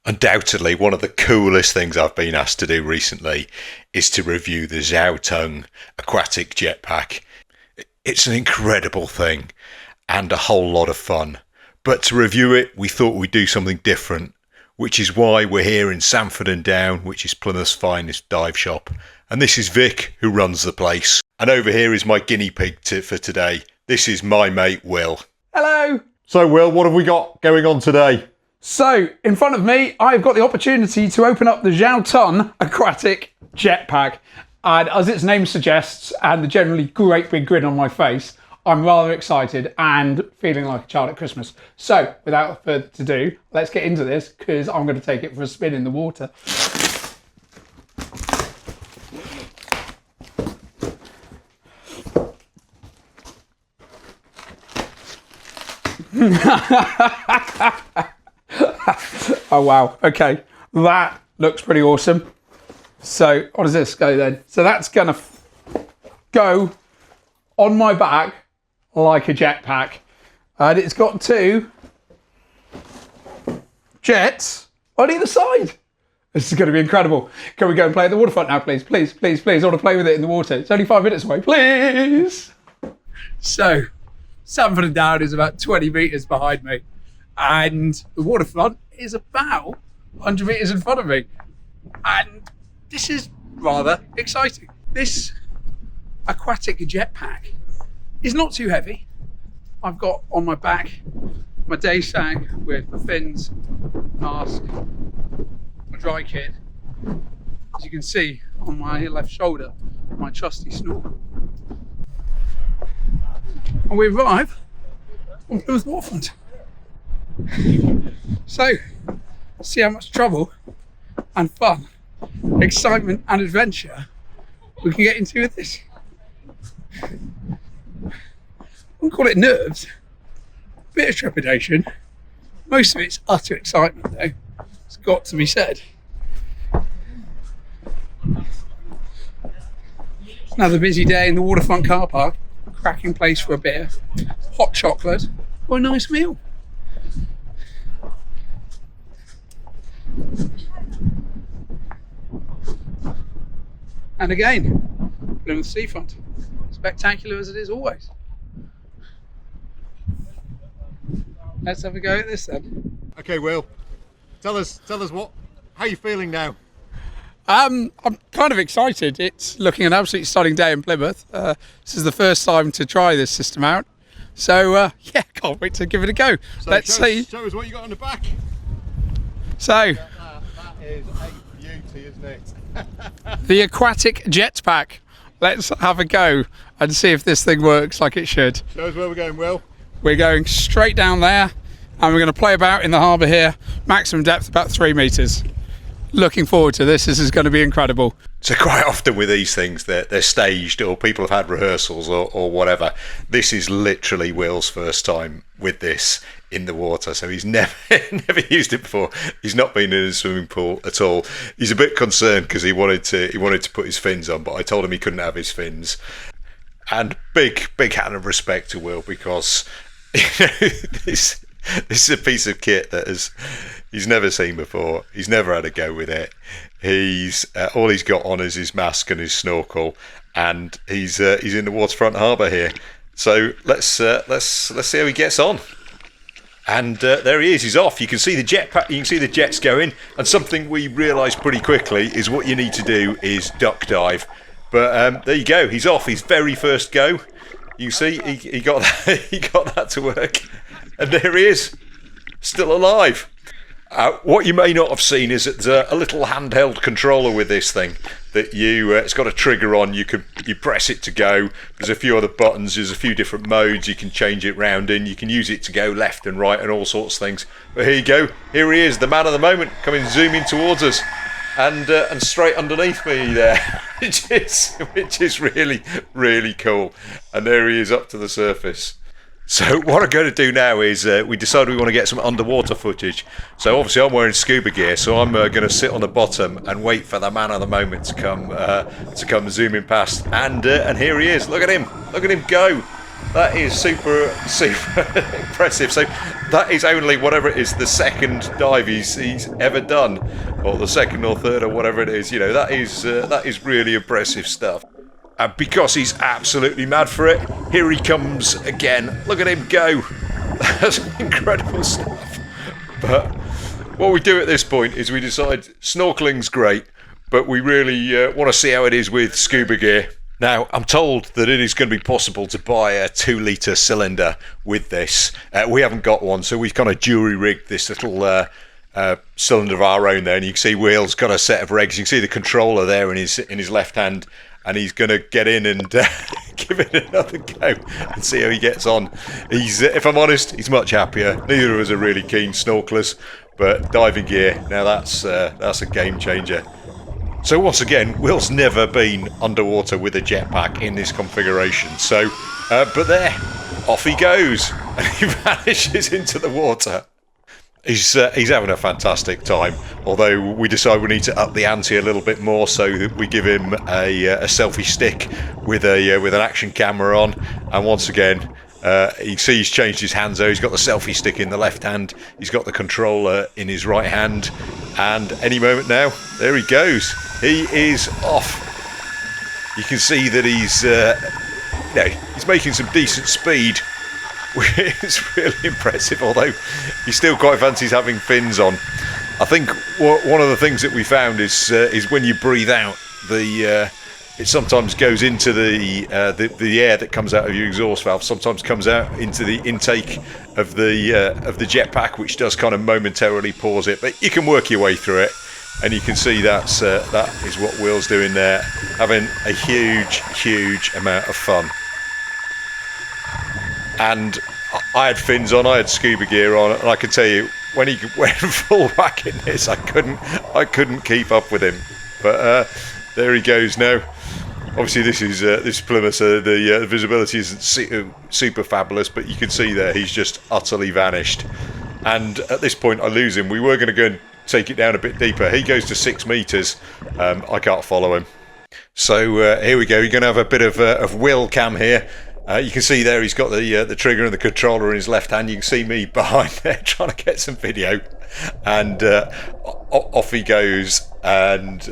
Undoubtedly, one of the coolest things I've been asked to do recently is to review the XiaoTun aquatic jetpack. It's an incredible thing and a whole lot of fun. But to review it, we thought we'd do something different, which is why we're here in Sanford and Down, which is Plymouth's finest dive shop. And this is Vic, who runs the place. And over here is my guinea pig for today. This is my mate, Will. Hello! So, Will, what have we got going on today? So, in front of me, I've got the opportunity to open up the XiaoTun aquatic jetpack. And as its name suggests, and the generally great big grin on my face, I'm rather excited and feeling like a child at Christmas. So, without further ado, let's get into this, because I'm going to take it for a spin in the water. Oh wow, okay, that looks pretty awesome. So what does this go then? So that's gonna go on my back like a jetpack, and it's got two jets on either side. This is going to be incredible. Can we go and play at the waterfront now, please? Please, please, please. I want to play with it in the water. It's only 5 minutes away, please. So Sanford and Down is about 20 metres behind me, and the waterfront is about 100 metres in front of me. And this is rather exciting. This aquatic jetpack is not too heavy. I've got on my back my day sack with my fins, mask, my dry kit. As you can see on my left shoulder, my trusty snorkel. And we arrive on Plymouth waterfront. So, see how much trouble and fun, excitement and adventure we can get into with this. We'll call it nerves, a bit of trepidation. Most of it's utter excitement though, it's got to be said. It's another busy day in the waterfront car park. Cracking place for a beer, hot chocolate, or a nice meal. And again, Plymouth seafront, spectacular as it is always. Let's have a go at this then. Okay, Will, tell us how you feeling now? I'm kind of excited. It's looking an absolutely stunning day in Plymouth. This is the first time to try this system out. So, yeah, can't wait to give it a go. So Let's see. Show us what you got on the back. So, that is a beauty, isn't it? the aquatic jetpack. Let's have a go and see if this thing works like it should. Show us where we're going, Will. We're going straight down there, and we're going to play about in the harbour here. Maximum depth about 3 metres. Looking forward to this. This is going to be incredible. So quite often with these things, they're staged or people have had rehearsals or whatever. This is literally Will's first time with this in the water. So he's never used it before. He's not been in a swimming pool at all. He's a bit concerned because he wanted to put his fins on, but I told him he couldn't have his fins. And big hand of respect to Will, because this is a piece of kit that he's never seen before. He's never had a go with it. He's all he's got on is his mask and his snorkel, and he's in the waterfront harbour here. So let's see how he gets on. And there he is. He's off. You can see the jetpack. You can see the jets going. And something we realised pretty quickly is what you need to do is duck dive. But there you go. He's off. His very first go. You see, he got that, he got that to work. And there he is, still alive. What you may not have seen is that there's a little handheld controller with this thing that it's got a trigger on. You press it to go. There's a few other buttons. There's a few different modes you can change it round in. You can use it to go left and right and all sorts of things. But here you go. Here he is, the man of the moment, coming zooming towards us, and straight underneath me there, which is really, really cool. And there he is up to the surface. So what I'm going to do now is we decided we want to get some underwater footage. So obviously I'm wearing scuba gear, so I'm going to sit on the bottom and wait for the man of the moment to come zooming past. And here he is. Look at him go. That is super impressive. So that is only, whatever it is, the second dive he's ever done, or the second or third or whatever it is. You know, that is really impressive stuff. And because he's absolutely mad for it, here he comes again. Look at him go. That's incredible stuff. But what we do at this point is we decide snorkeling's great, but we really want to see how it is with scuba gear. Now, I'm told that it is going to be possible to buy a 2-litre cylinder with this. We haven't got one, so we've kind of jury-rigged this little cylinder of our own there. And you can see Will's got a set of regs. You can see the controller there in his left hand, and he's going to get in and give it another go and see how he gets on. He's, if I'm honest, he's much happier. Neither of us are really keen snorkelers, but diving gear, now that's a game changer. So once again, Will's never been underwater with a jetpack in this configuration. So, but there, off he goes, and he vanishes into the water. He's having a fantastic time. Although we decide we need to up the ante a little bit more, so that we give him a selfie stick with an action camera on. And once again, you see he's changed his hands though. He's got the selfie stick in the left hand, he's got the controller in his right hand, and any moment now, there he goes. He is off. You can see that he's making some decent speed. It's really impressive, although he still quite fancies having fins on. I think one of the things that we found is when you breathe out, it sometimes goes into the air that comes out of your exhaust valve. Sometimes comes out into the intake of the jetpack, which does kind of momentarily pause it. But you can work your way through it, and you can see that is what Will's doing there, having a huge amount of fun. And I had fins on, I had scuba gear on, and I can tell you, when he went full whack in this, I couldn't keep up with him. But there he goes now. Obviously, this is Plymouth, so the visibility isn't super fabulous, but you can see there he's just utterly vanished. And at this point, I lose him. We were going to go and take it down a bit deeper. He goes to 6 metres. I can't follow him. So here we go. You're going to have a bit of Will cam here. You can see there he's got the trigger and the controller in his left hand. You can see me behind there trying to get some video, and off he goes. And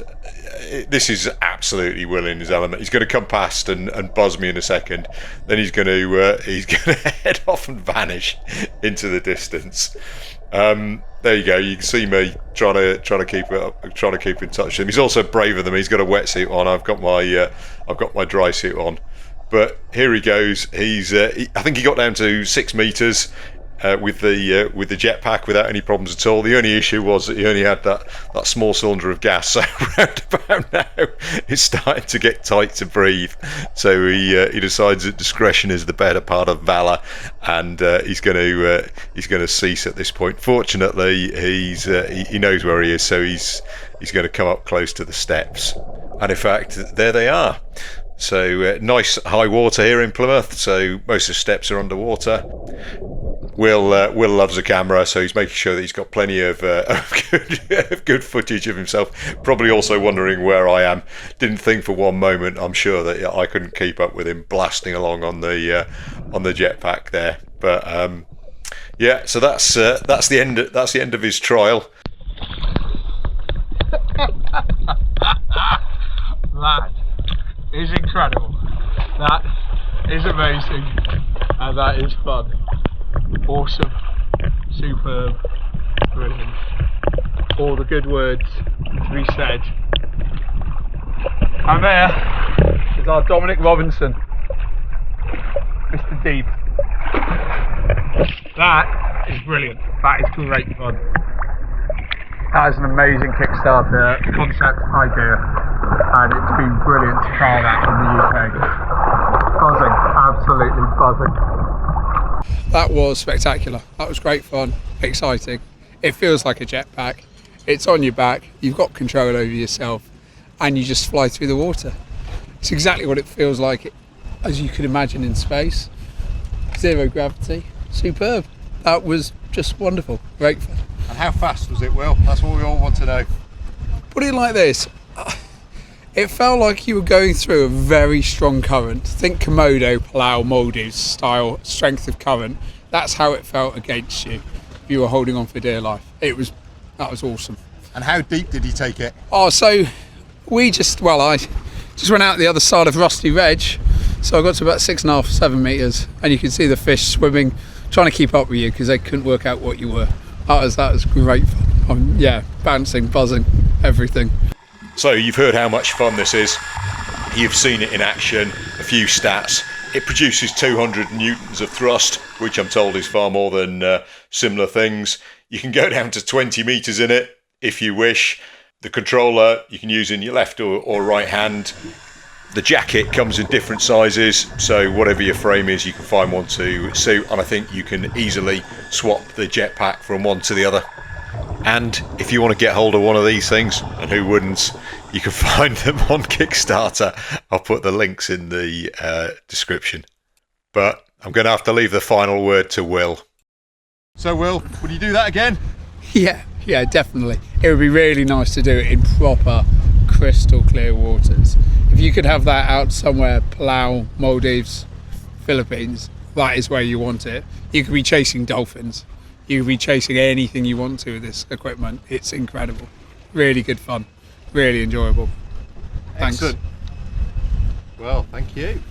this is absolutely Will in his element. He's going to come past and buzz me in a second. Then he's going to head off and vanish into the distance. There you go. You can see me trying to keep it up, trying to keep in touch with him. He's also braver than me. He's got a wetsuit on. I've got my dry suit on. But here he goes. I think he got down to 6 metres with the jetpack without any problems at all. The only issue was that he only had that small cylinder of gas. So round about now, it's starting to get tight to breathe. So he decides that discretion is the better part of valour, and he's going to cease at this point. Fortunately, he knows where he is, so he's going to come up close to the steps. And in fact, there they are. So nice high water here in Plymouth, so most of the steps are underwater. Will loves a camera, so he's making sure that he's got plenty of good footage of himself. Probably also wondering where I am. Didn't think for one moment, I'm sure, that I couldn't keep up with him blasting along on the jetpack there. But yeah, so that's the end of his trial. That is incredible. That is amazing, and that is fun. Awesome, superb, brilliant. All the good words to be said. And there is our Dominic Robinson, Mr. Deep. That is brilliant. That is great fun. That is an amazing Kickstarter concept idea, and it's been brilliant to try that in the UK. Buzzing, absolutely buzzing. That was spectacular. That was great fun, exciting. It feels like a jetpack. It's on your back, you've got control over yourself, and you just fly through the water. It's exactly what it feels like, as you could imagine in space. Zero gravity, superb. That was just wonderful, great fun. And how fast was it, Will? That's what we all want to know. Put it like this, It felt like you were going through a very strong current. Think Komodo, Palau, Maldives style strength of current. That's how it felt against you. You were holding on for dear life. That was awesome. And how deep did he take it? Oh, so I just went out the other side of Rusty Reg, so I got to about 6.5, 7 metres, and you could see the fish swimming, trying to keep up with you because they couldn't work out what you were. That was great fun. Yeah, bouncing, buzzing, everything. So you've heard how much fun this is. You've seen it in action, a few stats. It produces 200 newtons of thrust, which I'm told is far more than similar things. You can go down to 20 metres in it if you wish. The controller you can use in your left or right hand. The jacket comes in different sizes, so whatever your frame is, you can find one to suit. And I think you can easily swap the Jetpack from one to the other. And if you want to get hold of one of these things, and who wouldn't, you can find them on Kickstarter. I'll put the links in the description. But I'm going to have to leave the final word to Will. So, Will, would you do that again? Yeah, definitely. It would be really nice to do it in proper, crystal clear waters. If you could have that out somewhere, Palau, Maldives, Philippines, that is where you want it. You could be chasing dolphins. You could be chasing anything you want to with this equipment. It's incredible. Really good fun. Really enjoyable. Thanks. Excellent. Well, thank you.